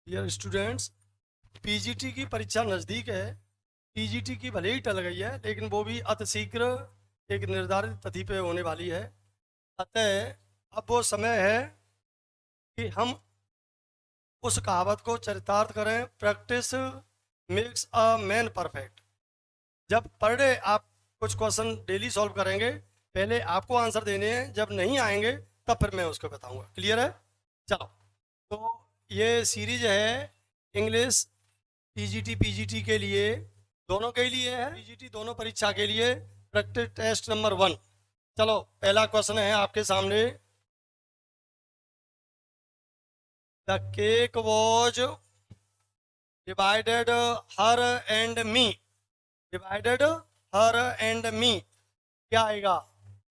Dear students, PGT की परीक्षा नज़दीक है। पीजीटी की भले ही टल गई है, लेकिन वो भी अतिशीघ्र एक निर्धारित तिथि पे होने वाली है। अतः अब वो समय है कि हम उस कहावत को चरितार्थ करें, practice makes a man perfect. जब पर डे आप कुछ क्वेश्चन डेली सॉल्व करेंगे, पहले आपको आंसर देने हैं, जब नहीं आएंगे तब फिर मैं उसको बताऊंगा। क्लियर है? चलो, तो ये सीरीज है इंग्लिश टीजीटी पीजीटी के लिए, दोनों के लिए है। पीजीटी दोनों परीक्षा के लिए प्रैक्टिस टेस्ट नंबर 1। चलो, पहला क्वेश्चन है आपके सामने। The cake was divided her and me. Divided her and me क्या आएगा?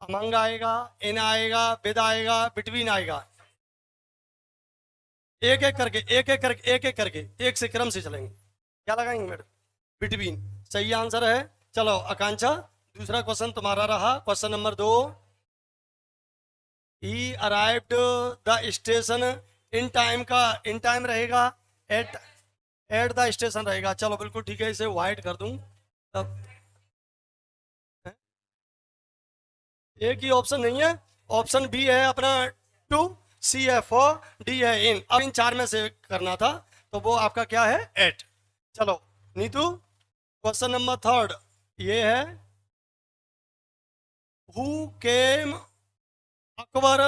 अमंग आएगा, इन आएगा, विद आएगा, बिटवीन आएगा। एक एक करके एक एक करके एक एक करके एक से क्रम से चलेंगे। क्या लगाएंगे मैडम? बिटवीन सही आंसर है। चलो आकांक्षा, दूसरा क्वेश्चन तुम्हारा रहा। Question number 2। He arrived the station in time का इन टाइम रहेगा, एट एट द स्टेशन रहेगा। चलो बिल्कुल ठीक है, इसे वाइट कर दूं तब। एक ही ऑप्शन नहीं है, ऑप्शन बी है अपना 2, सी है 4, डी है इन। अब इन चार में से करना था, तो वो आपका क्या है? 8। चलो नीतू, क्वेश्चन नंबर 3 ये है। हु केम अकबर,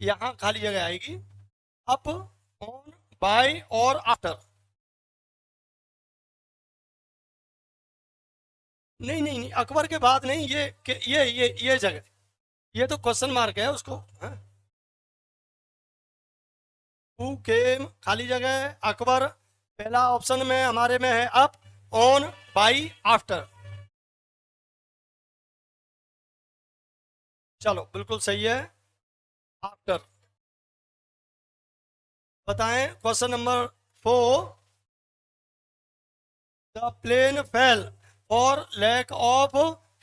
यहाँ खाली जगह आएगी। अप, ऑन, बाय और आफ्टर। नहीं नहीं नहीं, अकबर के बाद नहीं, ये जगह, ये तो क्वेश्चन मार्क है उसको। हु केम खाली जगह अकबर, पहला ऑप्शन में हमारे में है अप, ऑन, बाई, आफ्टर। चलो बिल्कुल सही है, आफ्टर। बताएं question number 4। The plane fell for lack of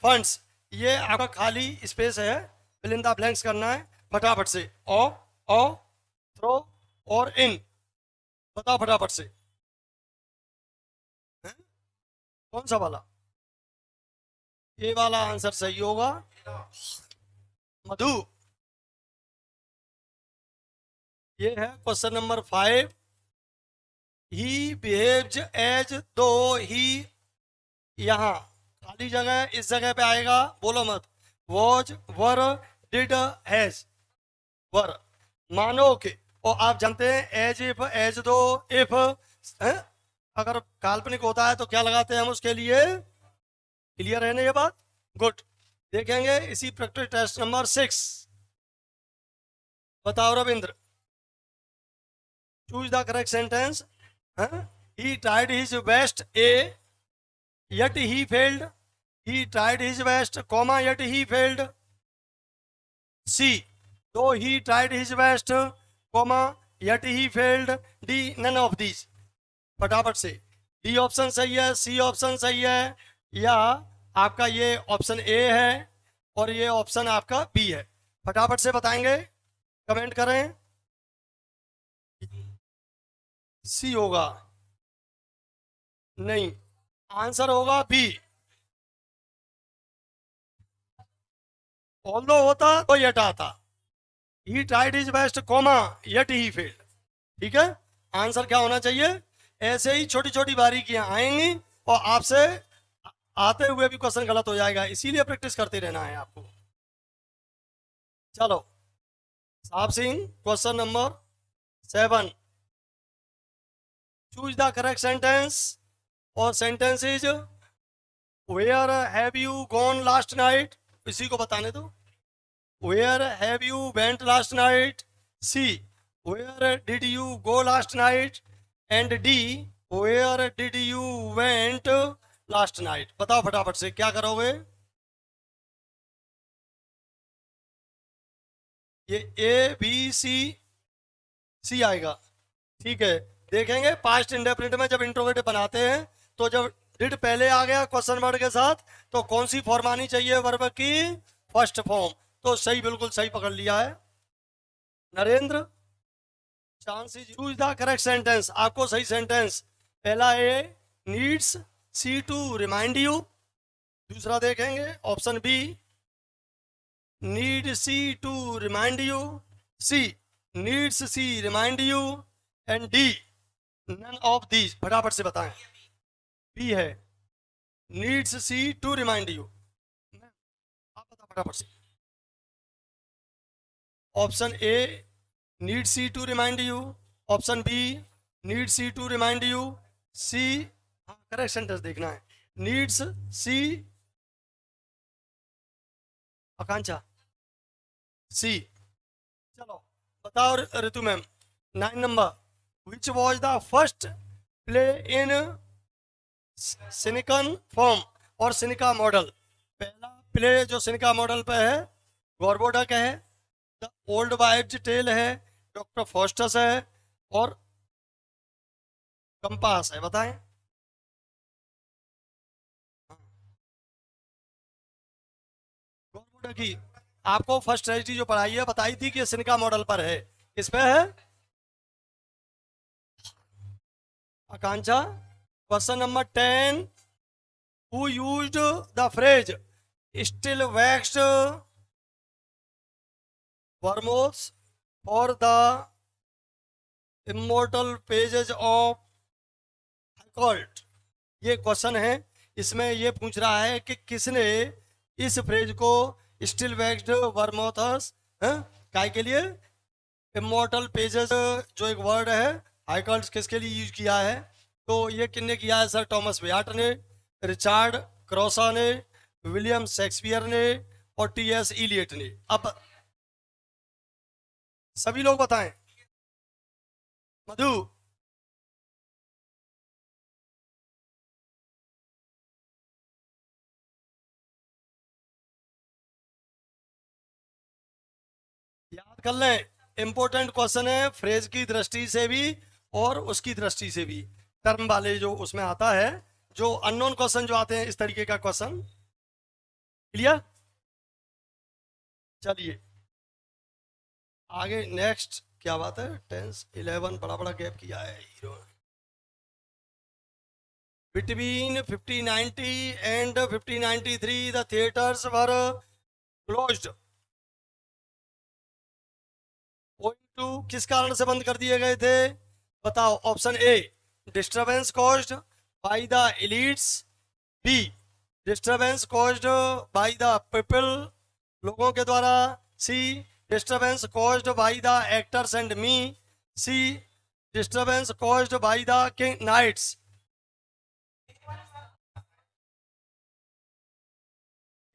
funds. ये आपका खाली स्पेस है, फिल इन द ब्लैंक्स करना है फटाफट से। ओ थ्रो और इन, बताओ फटाफट से। हैं? कौन सा वाला? ये वाला आंसर सही होगा, मधु। ये है question number 5। He behaves as though he, यहाँ खाली जगह इस जगह पे आएगा, बोलो मत। Was, were, did, has. Were मानो के, और आप जानते हैं as if, as though, if अगर काल्पनिक होता है तो क्या लगाते हैं हम उसके लिए? क्लियर है ना ये बात? गुड। देखेंगे इसी प्रैक्टिस टेस्ट नंबर 6। बताओ Ravindra, choose the correct sentence. He tried his best, A, yet he failed. He tried his best, comma, yet he failed. C, though he tried his best, comma, yet he failed. D, none of these। फटाफट से। D option सही है, C option सही है, या आपका ये option A है और ये ऑप्शन आपका बी है? फटाफट से बताएंगे, कमेंट करें। सी होगा? नहीं, आंसर होगा बी। ऑल्दो होता तो यट आता। ही tried his best, comma, yet he failed. ठीक है, आंसर क्या होना चाहिए? ऐसे ही छोटी छोटी बारीकियां आएंगी और आपसे आते हुए भी क्वेश्चन गलत हो जाएगा, इसीलिए प्रैक्टिस करते रहना है आपको। चलो Sahab Singh, question number 7। Choose the correct sentence, और sentence is where have you gone last night. इसी को बताने दो। Where have you went last night. C, where did you go last night. And D, where did you went last night. बताओ फटाफट से क्या करोगे? ये ए बी सी, सी आएगा। ठीक है, देखेंगे पास्ट इंडेफिनिट में जब इंट्रोगेटिव बनाते हैं तो जब डिड पहले आ गया क्वेश्चन वर्ड के साथ, तो कौन सी फॉर्म आनी चाहिए वर्ब की? First form. तो सही, बिल्कुल सही पकड़ लिया है Narendra. Chances choose the correct sentence. आपको सही सेंटेंस, पहला A, needs she to remind you. दूसरा देखेंगे option B, need she to remind you. C, needs she remind you. And D, none of these. फटाफट से बताएं। बी है, needs she to remind you. आप बता फटाफट से। Option A, need she to remind you. Option B, need she to remind you. C, हाँ correct sentence देखना है, नीड्स सी, आकांक्षा सी। चलो बताओ Ritu ma'am, 9 number, which was the first play in Senecan form और सिनिका मॉडल। पहला play जो सिनिका model पे है, गॉर्बोडक है, द ओल्ड वाइफ्स टेल है, डॉक्टर फॉस्टस है, और कंपास है। बताएं। गॉर्बोडक की आपको फर्स्ट ट्रेजेडी जो पढ़ाई है बताई थी कि सिनिका मॉडल पर है। किस पे है Akanksha? Question number 10, who used the phrase still waxed worms for the immortal pages of Hakluyt. ये क्वेश्चन है, इसमें ये पूछ रहा है कि किसने इस फ्रेज को स्टिल वैक्स्ड वर्मोथस काय के लिए, इमोर्टल पेजेस जो एक वर्ड है हाइकल्ट, किसके लिए यूज किया है? तो ये किसने किया है सर? टॉमस व्याट ने, रिचार्ड क्रॉसा ने, विलियम शेक्सपियर ने, और टी.एस. इलियट ने। अब सभी लोग बताएं। मधु, याद कर लें, इंपॉर्टेंट क्वेश्चन है, फ्रेज की दृष्टि से भी और उसकी दृष्टि से भी, टर्म वाले जो उसमें आता है, जो अननोन क्वेश्चन जो आते हैं इस तरीके का क्वेश्चन। क्लियर? चलिए आगे नेक्स्ट, क्या बात है, 10 11 बड़ा बड़ा गैप किया है hero. Between 1590 and 1593 the theatres were closed to, किस कारण से बंद कर दिए गए थे? बताओ। Option A, disturbance caused by the elites. B, disturbance caused by the people, लोगों के द्वारा। C, disturbance caused by the actors and me. C, disturbance caused by the king knights.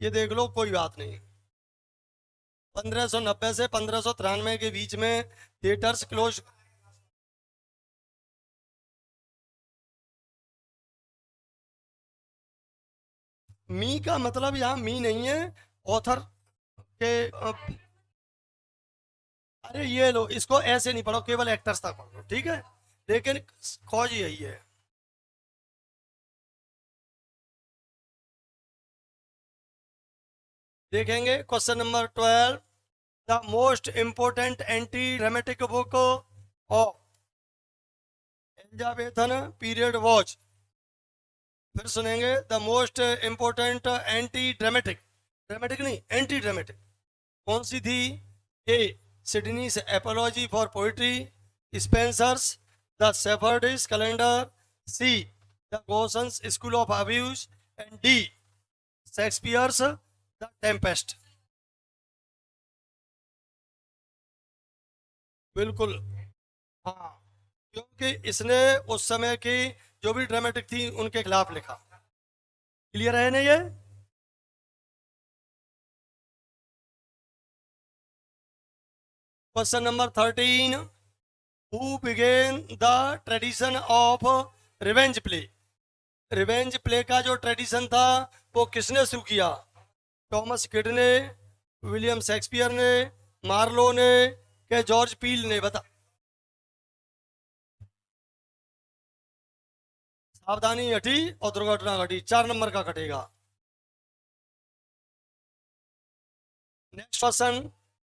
ये देख लो, कोई बात नहीं। 1590 से 1593 के बीच में थिएटर्स क्लोज। मी का मतलब यहाँ मी नहीं है, ऑथर के अरे ये लो, इसको ऐसे नहीं पढ़ो, केवल एक्टर्स तक पढ़ो, ठीक है? लेकिन कॉज यही है। देखेंगे question number 12, the most important anti dramatic book of Elizabethan period watch. फिर सुनेंगे, the most important anti dramatic, dramatic नहीं एंटी ड्रामेटिक, कौन सी थी? A, Sidney's apology for poetry, Spenser's the shepherd's calendar. C, the Gosson's school of abuse. And D, Shakespeare's the Tempest. बिल्कुल, हाँ, क्योंकि इसने उस समय की जो भी ड्रामेटिक थी उनके खिलाफ लिखा। क्लियर है ना ये? Question number 13, who began the tradition of revenge play. Revenge play का जो ट्रेडिशन था वो किसने शुरू किया? टॉमस किड ने, विलियम शेक्सपियर ने, मार्लो ने, के जॉर्ज पील ने? बता। सावधानी हटी और दुर्घटना घटी, 4 नंबर का कटेगा। नेक्स्ट क्वेश्चन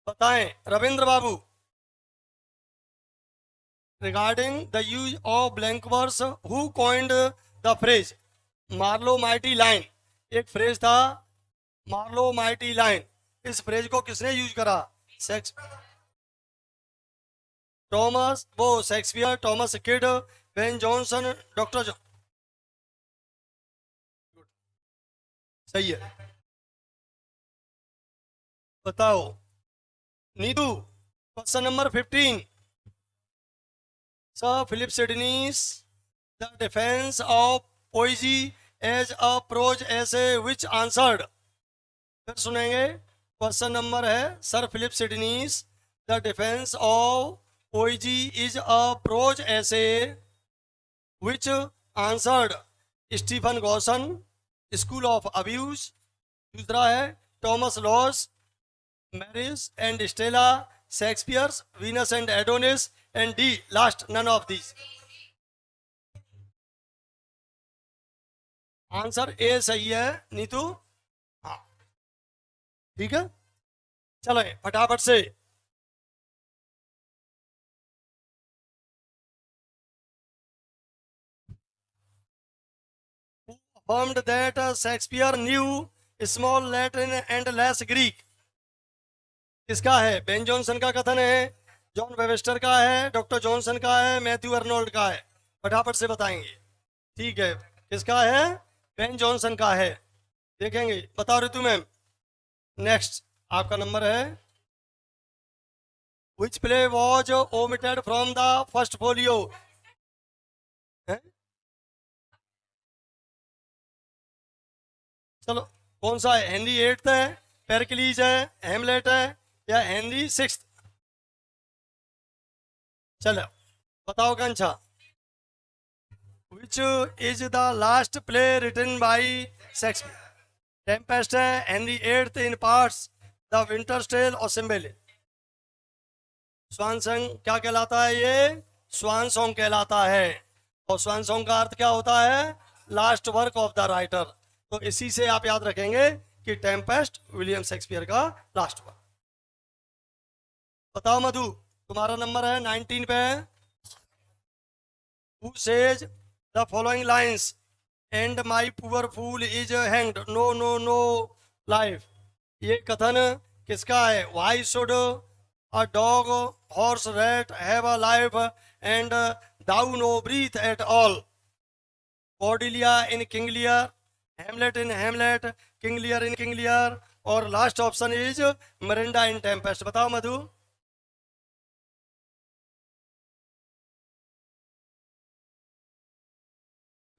बताएं रविंद्र बाबू। regarding the use of blank verse, who coined the phrase Marlowe mighty line? एक फ्रेज था मार्लो माइटी लाइन, इस फ्रेज को किसने यूज करा? थॉमस वो Shakespeare, Thomas Kyd, Ben Jonson, doctor सही है। बताओ Neetu, question number 15। Sir Philip Sidney's the defence of poesy as a prose essay which answered. फिर सुनेंगे, क्वेश्चन नंबर है sir Philip Sidney's the defence of poesy is a prose essay which answered. Stephen Gosson, school of abuse. दूसरा है Thomas Loss, marriage and Stella, Shakespeare's Venus and Adonis, and the last none of these. Answer A सही है नीतू। हाँ ठीक है, चलो फटाफट से। affirmed that Shakespeare knew small Latin and less Greek। किसका है? बेन जॉनसन का कथन है, जॉन वेबस्टर का है, डॉक्टर जॉनसन का है, मैथ्यू अर्नोल्ड का है। फटाफट से बताएंगे। ठीक है, किसका है? बेन जॉनसन का है। देखेंगे, बताओ ऋतु मैम। नेक्स्ट आपका नंबर है, which play was omitted from the first folio? चलो कौन सा है? हेनरी एट्थ है, पेरक्लीज है, हेमलेट है, या हेनरी सिक्स्थ? चलो बताओ Kancha. Which is the last play written by Shakespeare? Tempest है, Henry eighth in parts, the winter's tale और सिम्बेलिन। स्वान सॉन्ग क्या कहलाता है? ये स्वान सॉन्ग कहलाता है। और स्वान सॉन्ग का अर्थ क्या होता है? Last work of the writer. तो इसी से आप याद रखेंगे कि टेम्पेस्ट विलियम शेक्सपियर का लास्ट वर्क। बताओ मधु, तुम्हारा नंबर है 19 पे। Who says the following lines? And my poor fool is hanged, no no no life। ये कथन किसका है? Why should a dog, horse, rat have a life and thou no breathe at all? Cordelia in King Lear, Hamlet in Hamlet, King Lear in King Lear, और last option is Mirinda in Tempest. बताओ मधु।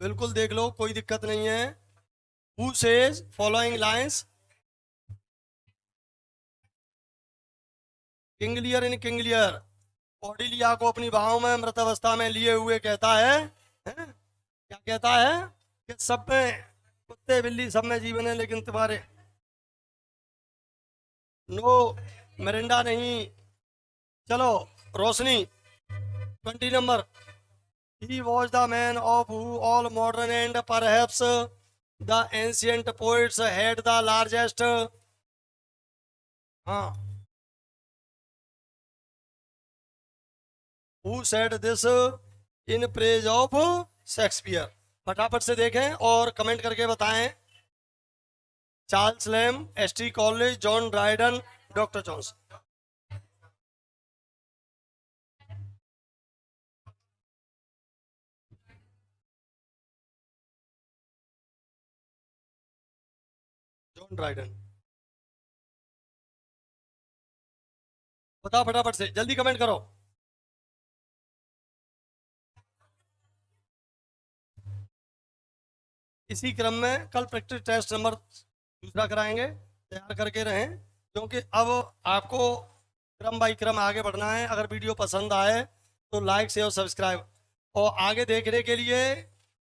बिल्कुल देख लो, कोई दिक्कत नहीं है। Who says following lines? King Lear in King Lear, Cordelia को अपनी बाहों में मृत अवस्था में लिए हुए कहता है, क्या कहता है? कि सब में कुत्ते बिल्ली सब में जीवन है, लेकिन तुम्हारे नो मिरिंडा नहीं। चलो रोशनी 20 number. He was the man of who all modern and perhaps the ancient poets had the largest। हाँ, who said this in praise of Shakespeare? फटाफट से देखें और कमेंट करके बताएं। Charles Lamb, S T Coleridge, John Dryden, doctor Johnson. John Dryden. बताओ फटाफट से, जल्दी कमेंट करो। इसी क्रम में कल प्रैक्टिस टेस्ट नंबर दूसरा कराएंगे, तैयार करके रहें, क्योंकि अब आपको क्रम बाई क्रम आगे बढ़ना है। अगर वीडियो पसंद आए तो लाइक शेयर सब्सक्राइब, और आगे देखने के लिए